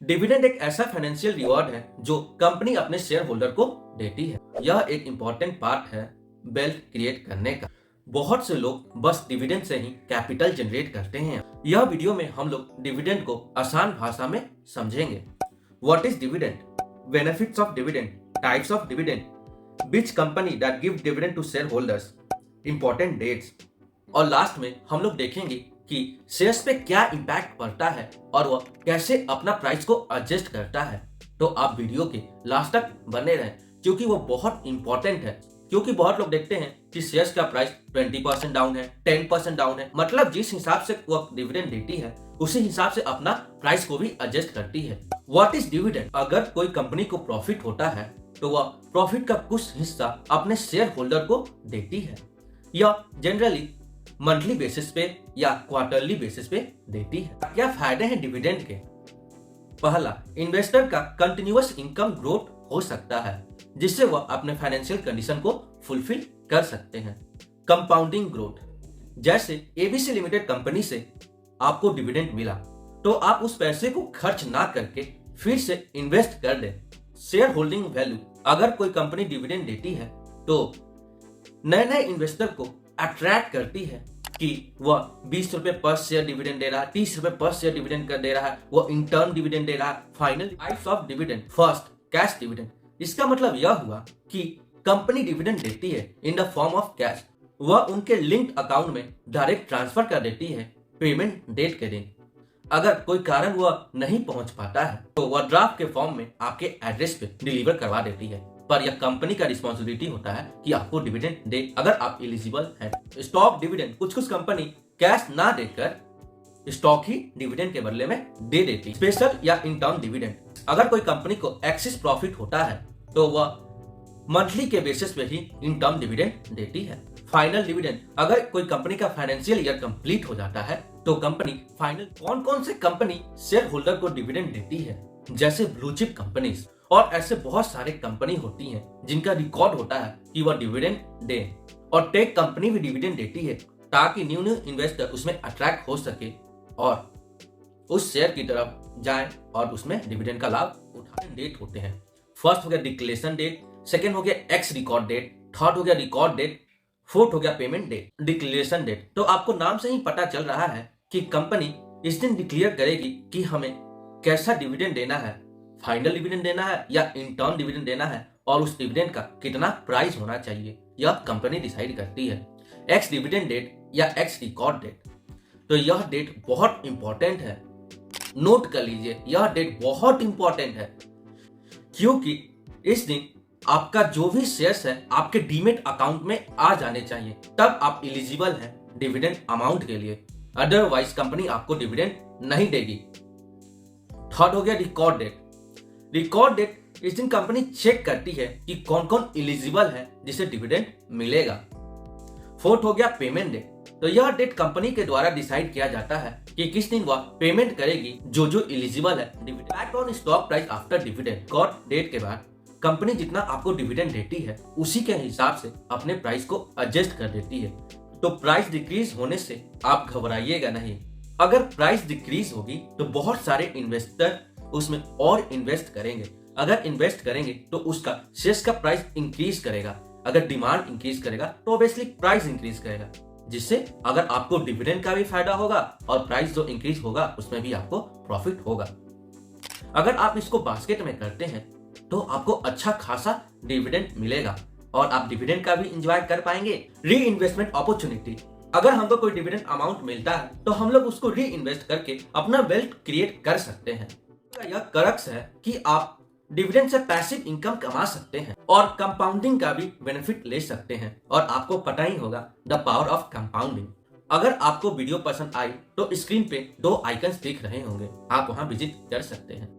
Dividend एक ऐसा financial reward है जो कंपनी अपने शेयर होल्डर को देती है। यह एक इम्पोर्टेंट पार्ट है वेल्थ क्रिएट करने का। बहुत से लोग बस डिविडेंड से ही कैपिटल जनरेट करते हैं। यह वीडियो में हम लोग डिविडेंड को आसान भाषा में समझेंगे। What is dividend, benefits of dividend, types of dividend, which company that give dividend to shareholders, important dates, और लास्ट में हम लोग देखेंगे कि शेयर्स पे क्या इम्पैक्ट पड़ता है और वह कैसे अपना प्राइस को एडजस्ट करता है। तो आप वीडियो के लास्ट तक बने रहें क्योंकि वो बहुत इंपॉर्टेंट है। क्योंकि बहुत लोग देखते हैं कि शेयर्स का प्राइस 20% डाउन है, 10% डाउन है, मतलब जिस हिसाब से वह डिविडेंड देती है उसी हिसाब से अपना प्राइस को भी एडजस्ट करती है। What is dividend? अगर कोई कंपनी को प्रॉफिट होता है तो वह प्रॉफिट का कुछ हिस्सा अपने शेयर होल्डर को देती है, या जनरली मंथली बेसिस पे या क्वार्टरली बेसिस पे देती है। क्या फायदे हैं डिविडेंड के? पहला, इन्वेस्टर का कंटिन्यूअस इनकम ग्रोथ हो सकता है जिससे वह अपने फाइनेंशियल कंडीशन को फुलफिल कर सकते हैं। कंपाउंडिंग ग्रोथ, जैसे एबीसी लिमिटेड कंपनी से आपको डिविडेंड मिला तो आप उस पैसे को खर्च ना करके फिर से इन्वेस्ट कर दें। शेयर होल्डिंग वैल्यू, अगर कोई कंपनी डिविडेंड देती है तो नए नए इन्वेस्टर को अट्रैक्ट करती है कि वह 20 रुपए पर शेयर डिविडेंड दे रहा है, 30 रुपए पर शेयर डिविडेंड कर दे रहा है, वह इंटर्म डिविडेंड दे रहा है। Final types of dividend, first cash dividend. इसका मतलब यह हुआ कि कंपनी डिविडेंड देती है in the form of cash, वह उनके लिंक्ड अकाउंट में डायरेक्ट ट्रांसफर कर देती है पेमेंट डेट के दिन। अगर कोई कारण वह नहीं पहुंच पाता है तो वह ड्राफ्ट के फॉर्म में आपके एड्रेस पे डिलीवर करवा देती है, पर यह कंपनी का रिस्पॉन्सिबिलिटी होता है कि आपको डिविडेंड दे अगर आप एलिजिबल हैं। स्टॉक डिविडेंड, कुछ कंपनी कैश ना देकर स्टॉक ही डिविडेंड के बदले में दे देती। स्पेशल या इंटर्म डिविडेंड, अगर कोई कंपनी को एक्सेस प्रॉफिट होता है तो वह मंथली के बेसिस पे ही इंटर्म डिविडेंड देती है। फाइनल डिविडेंड, अगर कोई कंपनी का फाइनेंशियल ईयर कंप्लीट हो जाता है तो कंपनी फाइनल, कौन कौन से कंपनी शेयर होल्डर को डिविडेंड देती है, जैसे ब्लू चिप कंपनीज, और ऐसे बहुत सारे कंपनी होती हैं जिनका रिकॉर्ड होता है कि वह डिविडेंड दे। और टेक कंपनी भी डिविडेंड देती है ताकि न्यू इन्वेस्टर उसमें अट्रैक्ट हो सके और उस शेयर की तरफ जाए और उसमें डिविडेंड का लाभ उठाने। डेट होते हैं, फर्स्ट हो गया डिक्लेरेशन डेट, सेकेंड हो गया एक्स रिकॉर्ड डेट, थर्ड हो गया रिकॉर्ड डेट, फोर्थ हो गया पेमेंट डेट। डिक्लेरेशन डेट, तो आपको नाम से ही पता चल रहा है कि कंपनी इस दिन डिक्लेयर करेगी कि हमें कैसा डिविडेंड देना है, फाइनल डिविडेंड देना है या इंटर्म डिविडेंड देना है, और उस डिविडेंड का कितना प्राइस होना चाहिए यह कंपनी डिसाइड करती है। एक्स डिविडेंड डेट या एक्स रिकॉर्ड डेट, तो यह डेट बहुत इंपॉर्टेंट है, नोट कर लीजिए, यह डेट बहुत इंपॉर्टेंट है क्योंकि इस दिन आपका जो भी शेयर्स है आपके डीमेट अकाउंट में आ जाने चाहिए, तब आप एलिजिबल हैं डिविडेंड अमाउंट के लिए, अदरवाइज कंपनी आपको डिविडेंड नहीं देगी। थर्ड हो गया रिकॉर्ड डेट। रिकॉर्ड डेट, इस दिन कंपनी चेक करती है कि कौन कौन एलिजिबल है जिसे डिविडेंड मिलेगा। फोर्थ हो गया पेमेंट डेट, तो यह डेट कंपनी के द्वारा डिसाइड किया जाता है कि किस दिन वह पेमेंट करेगी जो जो एलिजिबल है। Dividend on stock price after dividend, record date के बाद कंपनी जितना आपको डिविडेंड देती है उसी के हिसाब से अपने प्राइस को एडजस्ट कर देती है। तो प्राइस डिक्रीज होने से आप घबराइएगा नहीं। अगर प्राइस डिक्रीज होगी तो बहुत सारे इन्वेस्टर उसमें और इन्वेस्ट करेंगे। अगर इन्वेस्ट करेंगे तो उसका शेयर्स का प्राइस इंक्रीज करेगा। अगर डिमांड इंक्रीज करेगा तो ऑब्वियसली प्राइस इंक्रीज करेगा, जिससे अगर आपको डिविडेंड का भी फायदा होगा और प्राइस जो इंक्रीज होगा उसमें भी आपको प्रॉफिट होगा। अगर आप इसको बास्केट में करते हैं तो आपको अच्छा खासा डिविडेंड मिलेगा और आप डिविडेंड का भी एंजॉय कर पाएंगे। री इन्वेस्टमेंट अपॉर्चुनिटी, अगर हमको कोई डिविडेंड अमाउंट मिलता है तो हम लोग उसको री इन्वेस्ट करके अपना वेल्थ क्रिएट कर सकते हैं। यह क्रक्स है कि आप डिविडेंड से पैसिव इनकम कमा सकते हैं और कंपाउंडिंग का भी बेनिफिट ले सकते हैं, और आपको पता ही होगा द पावर ऑफ कंपाउंडिंग। अगर आपको वीडियो पसंद आई तो स्क्रीन पे 2 आइकन्स दिख रहे होंगे, आप वहां विजिट कर सकते हैं।